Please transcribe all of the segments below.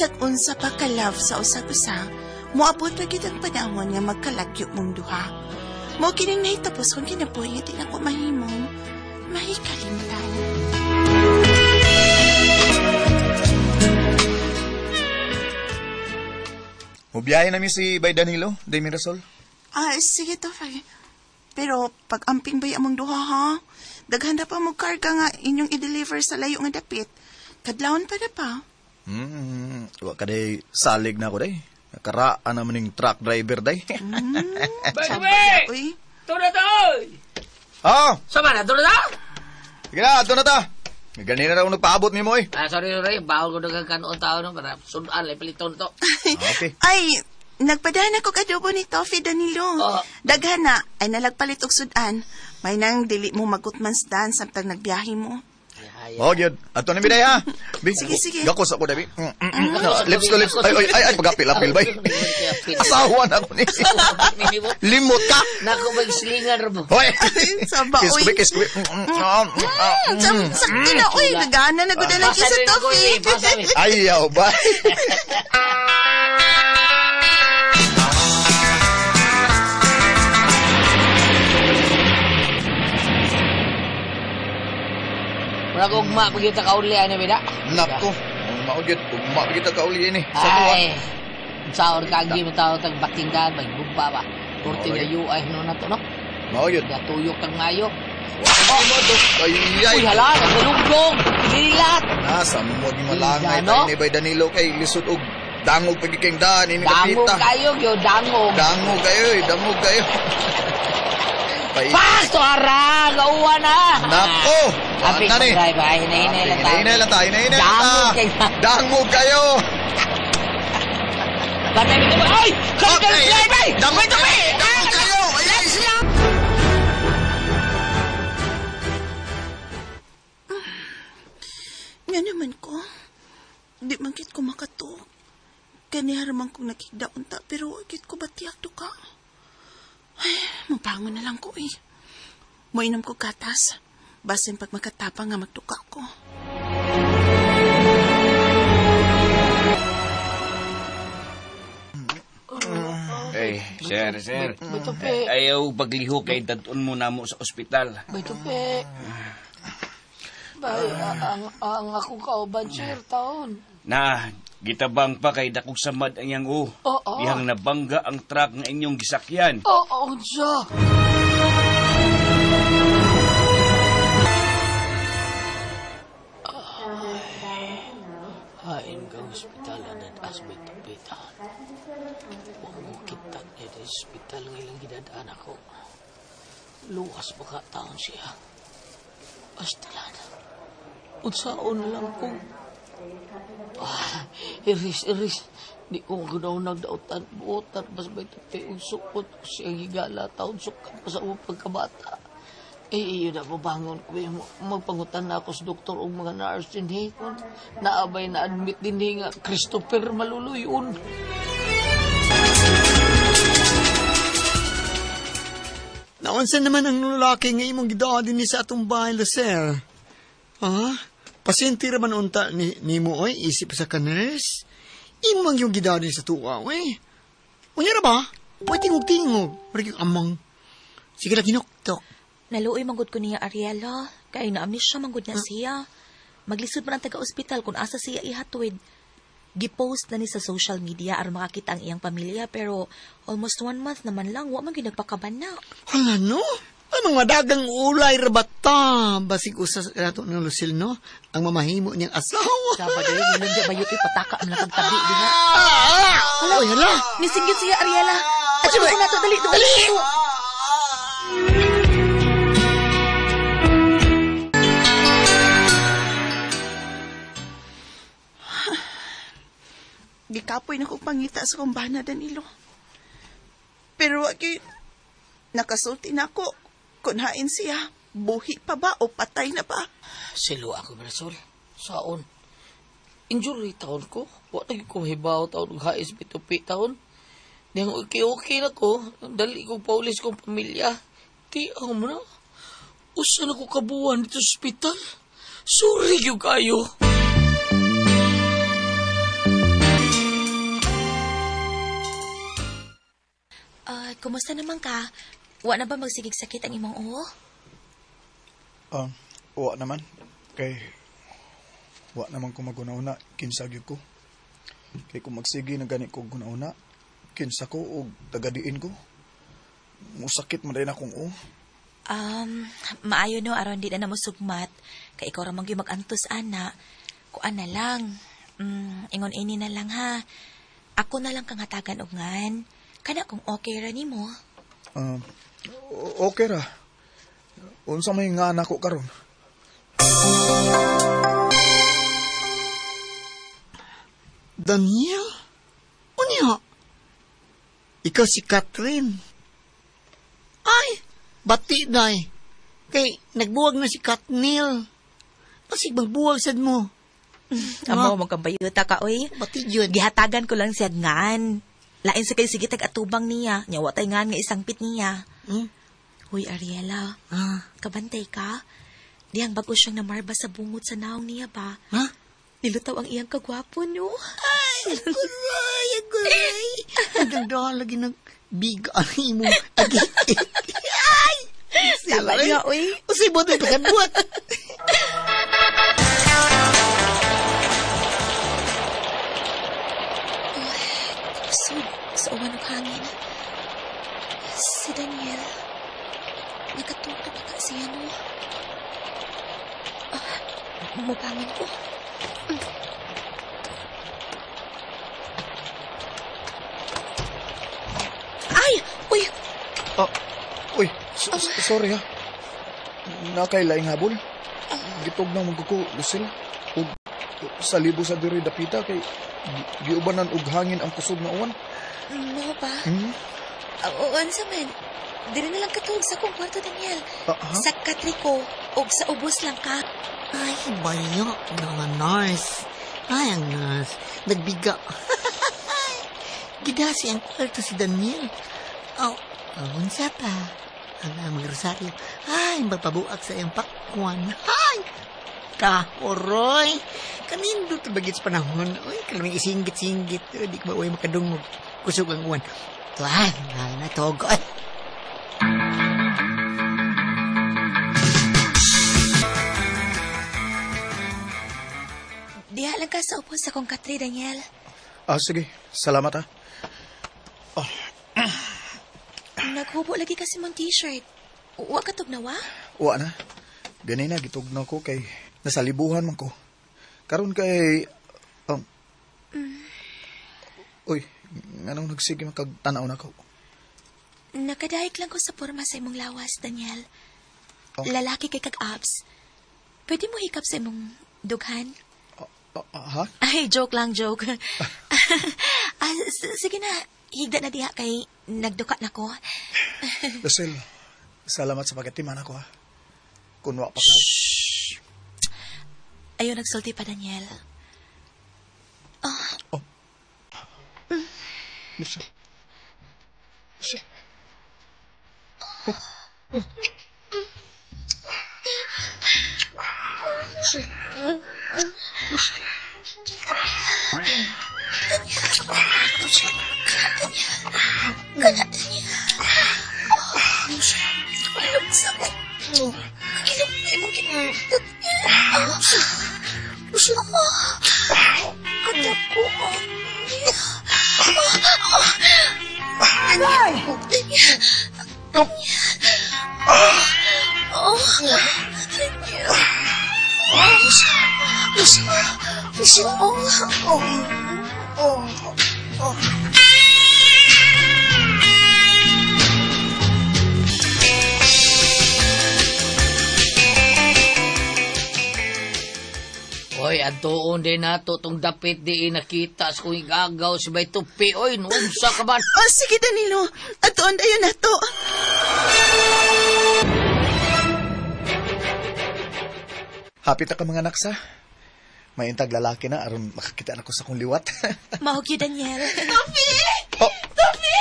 Bisag unsa pa ka love sa usag-usa, moabot na gid ang panahon nga magkalagyo mong duha. Mo kining nahitapos kung kinabuhi nga di na ko mahimong mahikalimtan. Mubiyahe namin si Bay Danilo, Day Mirasol. Sige to, Fay. Pero pag amping bay among duha, ha? Daghanda pa mo karga nga inyong i-deliver sa layo nga dapit. Kadlawon pa na pa. Wa ka day salig na ako day. Nakaraan naman yung truck driver day. Bay! Uy. Tuna to! Oh! Sama na, tuna to? Sige na, ito na ta. Ganina na ako nagpaabot ni mo eh. Sorry. Bawal ko nagkakanoon tao no, para sundan, paliton to. Okay. Ay, nagpadaan ako kadubo ni Toffee Danilo. Oh. Daghana ay nalagpalit og sudan. May nang dili mo magutmansdan samtang nagbiyahe mo. Oh, yun. Ato na biday ha. Sige. Gakos ako, Dabi. Lips to lips. Ay, pag-apil-apil ba? Asawa na ako ni. Limot ka. Naku, mag-slingan rin mo. Hoy! Saba, uy. Kiss ko. Sakto na, uy. Nagana na gud na sa Toffee. Ayaw ba? Mula ko ugma pa kita kauli ano bida. Nako. Maugit. Ugma pa kita kauli ini. Sa tuwa. Ay. Saor kagi mo tao tag batinggan may bumba ba. Kurti na yu ay no na to no. Maugit. Da tuyok tang mayo. Ay. Uy hala, nagulugdong. Dilat. Nasa mo di malangay Ano? tayo ni Bay Danilo kay lisod og dangog pagkiking daan ini Dangog kapita. kayo, yo dangog. Dangog kayo. Pasto ara, gauwa na. Nako! Apik Ano ni? drive ay hinay-hinay lang tayo. Dangog kayo. Dangog kayo! Batay mo ba? Ay! Kaya drive ay! Dangog kayo! Dangog kayo! Let's go! Nga naman ko. Di man kit ko makatok. Kaniharaman kong nakigdaon ta, pero agit ko batiyak to ka. Ay, mabangon na lang ko eh. Moinom ko gatas. Basin pag makatapang nga magtuka ko. Ay, sir. May tupi. Ayaw pagliho kay dadun mo na mo sa ospital. May tupi. Bay, ang akong kauban, sir, taon. Na, gitabang pa kay dakog samad ang iyang Oo. Iyang nabangga ang truck ng inyong gisakyan. Oo, siya. Hain ka hospital na asbay tupitan. Huwag mo kita niya sa hospital ng ilang ginadaan ako. Luwas baka taon siya. Basta lang. Unsaon lang kung... Iris. Di ko ganaw nagdautan. Buotan, mas may tapi usukot. Siyang higala taon sukat pa sa umang pagkabata. Iyo na mabangon ko. Magpangutan na ako sa doktor o mga nurse din. Kung naabay na admit din nga Christopher Maluluyon. Naunsan naman ang lalaki nga imong gidaan ni sa atong bahay, sir. Ha? Pasyente raman unta ni mo, oy, isip sa kaners. Imong yung gidaan sa tuwa, oy. Unya na ba? Oy, tingog-tingog. Marikig amang. Sige lang, kinuktok. Naluoy manggod ko niya Ariela. Kaya naamnis siya manggod na siya. Maglisod man ang taga-ospital kung asa siya ihatwid. Gipost na ni sa social media aron makakita ang iyang pamilya pero almost 1 month naman lang wa man gyud nagpakaban na. Hala, no? Anong madagang ulay rabata? Basig usas nato ng Lucille, no? Ang mamahimo niyang asawa. Dapat dahil nilang di bayot ipataka ang nakagtabi din nga. Hala, oy, hala. Nisinggit siya Ariela. At siya ko na ito, dali. Gikapoy na kong pangita sa kumbana, Danilo. Pero wagi, nakasulti na ako. Kunhain siya, buhi pa ba o patay na ba? Silo ako, Brasol. Saon? Injury taon ko. Wa lagi ko hibaw taon ng HSP tupi taon. Nang okay na ko. Dali ko paulis kong pamilya. Ti mo na. Usa na ko kabuhan dito sa ospital. Sorry yung kayo. kumusta naman ka? Wa na ba magsigig sakit ang imong uho? Wa naman. Kay, wa naman ko maguna-una, kinsa gyud ko. Kay kung magsige na gani ko guna-una, kinsa ko o tagadiin ko. Musakit man rin akong o. Maayo no, aron di na namusugmat. Kay ikaw ramang yung mag-antos, ana. Kuan na lang. Ingon ini na lang ha. Ako na lang kang hatagan og ngan. Kana kung okay ra nimo. Okay ra. Unsa may nga anak ko karon? Daniel? Unya? Ikaw si Catherine. Ay, bati day. Kay, nagbuwag na si Katnil. Pasig magbuwag sad mo. Amo mo kabayuta ka, oy. Bati yun. Gihatagan ko lang siya ngan. Lain sa kay sige tag-atubang niya. Nya watay ngan nga isang pit niya. Huy, Ariela. Kabantay ka? Diyang bago siyang namarba sa bungot sa naong niya ba? Ha? Nilutaw ang iyang kagwapo, no? Ay, aguray. Ang lagi ng bigaan mo. Ay! Tama niya, oy. Usay mo tayo pagkabuat. Sa uwan ng hangin. Si Daniel. Nakatuto pa ka siya, no? Mupangin ko. Ay! Uy! Uy, sorry ha. Nakailaing habol. Gitog na magkuko, Lucille. Ug sa libo sa diri dapita kay giubanan og hangin ang kusog na uwan. Mo ba? Uwan sa men. Dili na lang katulog sa kong kwarto, Daniel. Sa katriko o sa ubos lang ka. Ay, bayo. Nga nurse. Ay, ang nurse. Nagbiga. Gidasi ang kwarto si Daniel. Unsa ta? Ang magrosaryo. Ay, magpabuak sa iyong pakwan. Ay! Kahoroy! Kanindo ito bagit sa panahon. Uy, kalaming isinggit-singgit. Di ko ba uy makadungog. Kusog ang uwan. Ito ay, natog. Ay! Diha lang ka sa upos sa kong katri, Daniel. Sige. Salamat ha. Naghubo lagi kasi mong t-shirt. Wa ka tugnawa? Wa na. Ganina, gitugnaw ko kay nasalibuhan man ko. Karon kay... Uy, anong nagsige makagtanaw na ko? Nakadahik lang ko sa porma sa imong lawas, Daniel. Lalaki kay kag-abs. Pwede mo hikap sa imong dughan? Ha? Ay, joke lang, joke. Sige na, higda na diha kay nagduka na ko. Lucille, salamat sa pagkatiman ako ha. Kunwa pa ko. Ayaw nagsulti pa, Daniel. Lucille. Lucille. Oy, adtoon din nato tong dapit di nakita sa kung igagaw si bay tupi. Oy, nuunsa ka ba? Sige, Danilo. Atoon tayo na to. Hapit ka mga naksa. May intag lalaki na aron makakita na ko sa kong liwat. Mahog yun, Daniel. Tofi! Tofi!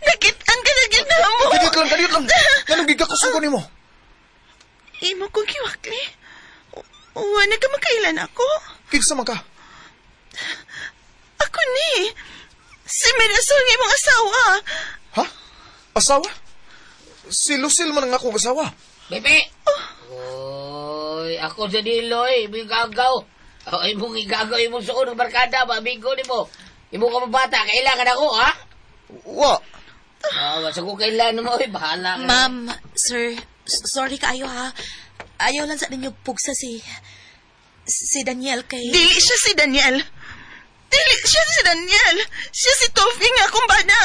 Nakitaan ka na ginawa mo. Ganit lang. Ganong gigakusuko ni mo. Imo kong kiwakli. Wala ka makailan ako. Kinsa man ka? Ako ni. Si Mirasol nga imong asawa. Ha? Asawa? Si Lucille man ang akong asawa. Bebe! Oy, ako sa Diloy, igagaw. Ay mong igagaw imong suon ng barkada, mabigo ni mo. Imo ka mabata, kailangan ako, ha? Wa. Basta ko kailangan mo, bahala ka. Ma'am, sir, sorry kaayo ha. Ayaw lang sa ninyo pugsa si Daniel kay... Dili siya si Daniel. Dili siya si Daniel. Siya si Tofi nga akong bana.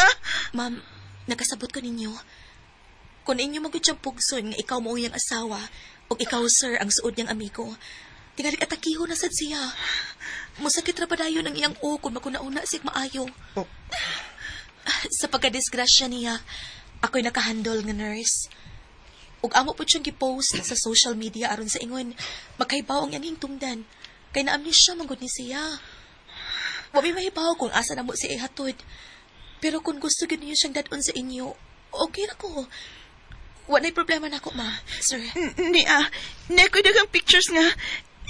Ma'am, nakasabot ko ninyo. Kung inyo magod siyang pugson nga ikaw mo iyang asawa o ikaw, sir, ang suod niyang amigo, tingali atakiho na sad siya. Musakit ra pa dayon ang iyang o kung makunauna siya maayo. Oh. Sa pagkadisgrasya niya, ako'y nakahandol nga nurse. Ug amo po siyang gipost sa social media aron sa ingon, makaibaw ang iyang tungdan. Kay na-amnesia manggod ni siya. Wabi mahibaw kung asa na mo si ihatod. Pero kung gusto gid niyo siyang dadon sa inyo, okay na ko. Walay problema na ako, ma, sir. Nakoy dagang pictures nga.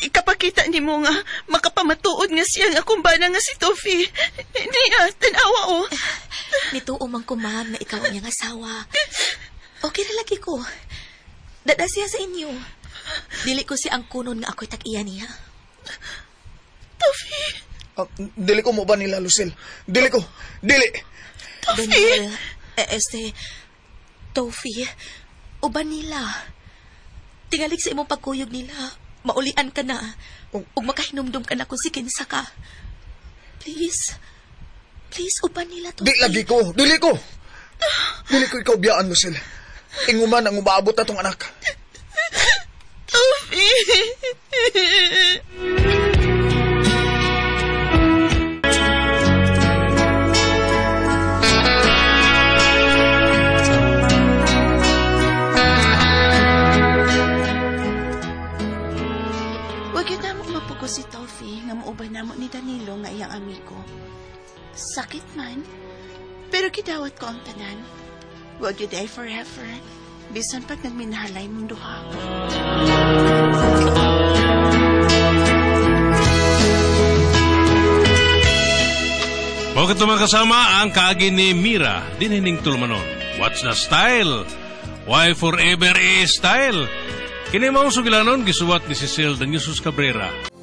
Ikapakita ni mo nga makapamatuod nga siya nga akong bana nga si Tofi. Tanawa o. Nito umang ko, ma'am, na ikaw ang niyang asawa. Okay na lagi ko. Dada siya sa inyo. Dili ko siya ang kunon nga ako'y tag-iya niya. Tofi. Dili ko mo ba nila, Lucille? Dili ko. Dili. Daniel, Tofi, uban nila. Tingalig sa imong pagkuyog nila. Maulian ka na. Ug makahinumdum ka na kung si kinsa ka. Please, uban nila, Tofi. Di lagi ko. Dili ko. Dili ko ikaw biyaan, Lucille. Inguman ang umaabot na tong anak. Tofi. Si Tofi nga mauban namo ni Danilo nga iyang amigo. Sakit man, pero gidawat ko ang tanan. Huwag you die forever, bisan pag nagminahalay mong duha. Bakit naman kasama ang kaagi ni Mira, dinhining tulmanon. What's the style? Why forever is style? Kini mao sugilanon gisuwat ni Cecil Daniosus Cabrera.